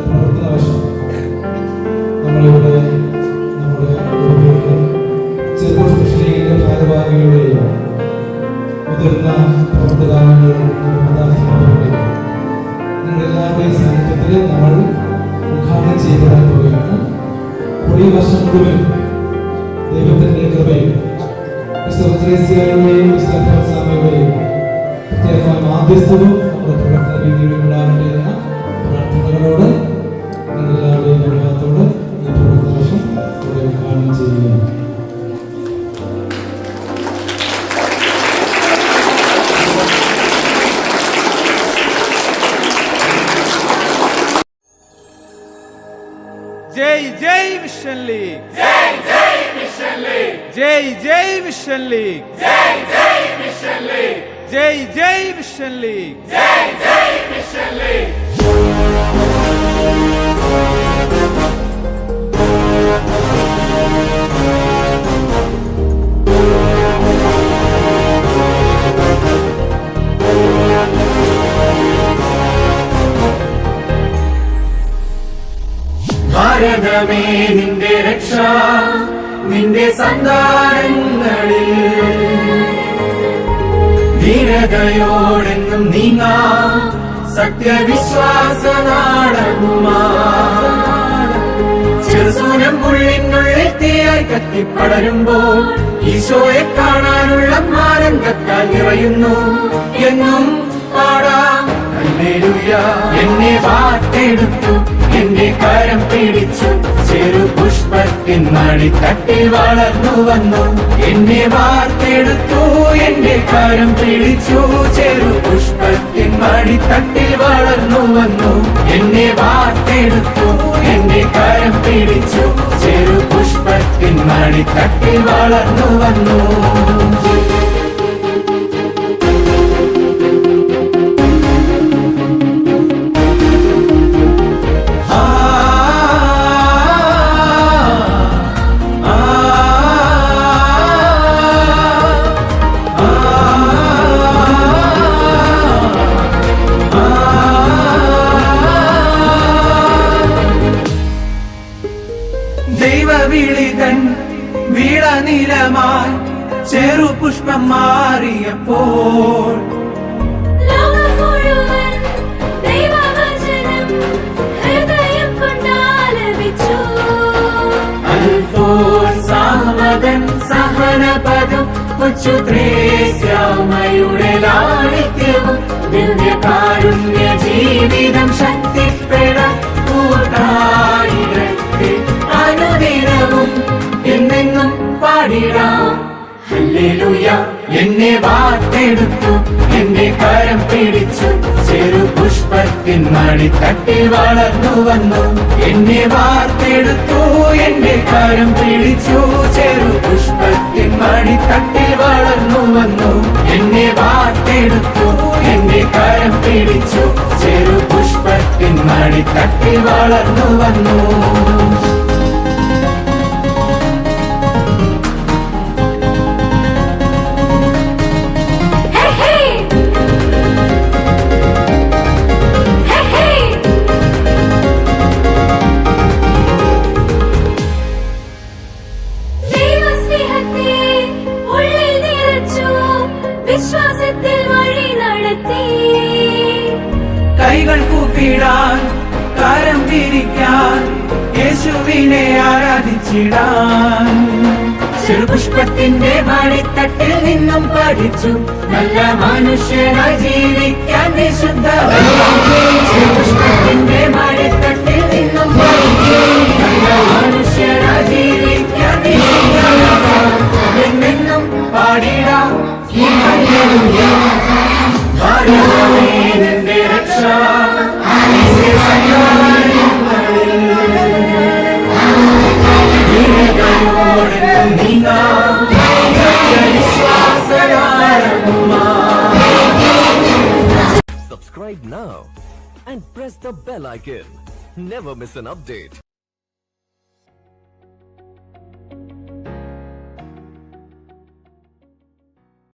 പ്രവർത്തന വർഷം നമ്മളിവിടെ നമ്മുടെ ചെറുപ്പ സ്പെഷ്യലിന്റെ ഭാരവാഹികളുടെയും മുതിർന്ന പ്രവർത്തകരുടെ നിങ്ങളുടെ എല്ലാവരുടെയും സാന്നിധ്യത്തിൽ നമ്മൾ ഉദ്ഘാടനം ചെയ്യപ്പെടാൻ പോവുകയാണ്. അപ്പോൾ ഈ വർഷം മുഴുവൻ ദൈവത്തിന്റെ കൃപയും വിശ്വസ്തയുടെയും വിശ്വാസങ്ങളുടെയും പ്രത്യേകമായ മാധ്യസ്ഥവും നമ്മുടെ പ്രവർത്തന രീതിയിലും ഉണ്ടാകട്ടെ എന്ന പ്രാർത്ഥനകളോട് എല്ലാവരുടെയും അനുഭവത്തോട് ഈ പ്രവർത്തന വർഷം ഇവിടെ ഉദ്ഘാടനം ചെയ്യുകയാണ്. जय जय मिशन लीग, जय जय मिशन लीग, जय जय मिशन लीग, जय जय मिशन लीग, जय जय मिशन लीग, जय जय मिशन लीग. ഭാരതമേ നിന്റെ രക്ഷ നിന്റെ സന്താനങ്ങളിൽ ധീരതയോടെന്നും നീങ്ങാ സത്യവിശ്വാസ നാടകുമാ ചെറുസൂനം ഉള്ളിനുള്ളിൽ തീയായി കത്തിപ്പടരുമ്പോൾ ഈശോയെ കാണാനുള്ള ആനന്ദത്താൽ നിറയുന്നു എന്നും പാടാം ഹല്ലേലൂയ. എന്നെ വാർത്തെടുത്തു എന്റെ കരം പിടിച്ചു ചെറു പുഷ്പത്തിൻ മടിത്തട്ടിൽ വളർന്നു വന്നു. എന്നെ വാർത്തെടുത്തു എന്റെ കരം പിടിച്ചു ചെറു പുഷ്പത്തിൻ മടിത്തട്ടിൽ വളർന്നു വന്നു. എന്നെ വാർത്തെടുത്തു എന്റെ കരം പിടിച്ചു ചെറു പുഷ്പത്തിൻ മടിത്തട്ടിൽ വളർന്നു വന്നു. ദൈവവിളിതൻ വീളനിലമായി ചെറുപുഷ്പം മാറിയപ്പോൾ സഹനപദം കൊച്ചുത്രേസ്യാമയുടെ ലാളിത്യവും ദിവ്യകാരുണ്യ ജീവിതം ശക്തിപ്പെടാൻ കൂട്ടായിരത്തെ അനുദിനവും എന്നെന്നും പാടിടാം ഹല്ലേലൂയ. എന്നെ വാർത്തെടുത്തു എന്റെ കരം പിടിച്ചു ചെറു പുഷ്പത്തിൻ മടിത്തട്ടിൽ വളർന്നു വന്നു. എന്നെ വാർത്തെടുത്തു എന്റെ കരം പിടിച്ചു ചെറു പുഷ്പത്തിൻ മടിത്തട്ടിൽ വളർന്നു വന്നു. എന്നെ വാർത്തെടുത്തു എന്റെ കരം പിടിച്ചു ചെറു പുഷ്പത്തിൻ മടിത്തട്ടിൽ വളർന്നു വന്നു. വിശ്വാസത്തിൽ വഴി നടത്തി കൈകൾ കൂപ്പിടാൻ കരം വിരിക്കാൻ യേശുവിനെ ആരാധിച്ചിടാൻ ചെറുപുഷ്പത്തിന്റെ മടിത്തട്ടിൽ നിന്നും പഠിച്ചു നല്ല മനുഷ്യനായി ജീവിക്കാൻ വിശുദ്ധ ചെറുപുഷ്പത്തിന്റെ മടിത്തട്ടിൽ നിന്നും പഠിച്ചു നല്ല മനുഷ്യനായി ജീവിക്കാൻ വിശുദ്ധ എന്നെന്നും പാടിടാം ഭാരതമേ നിന്റെ രക്ഷ നിന്റെ സന്താനങ്ങളിൽ ധീരതയോടെന്നും നീങ്ങാം സത്യവിശ്വാസനാടകുമാ. Subscribe now and press the bell icon. Never miss an update.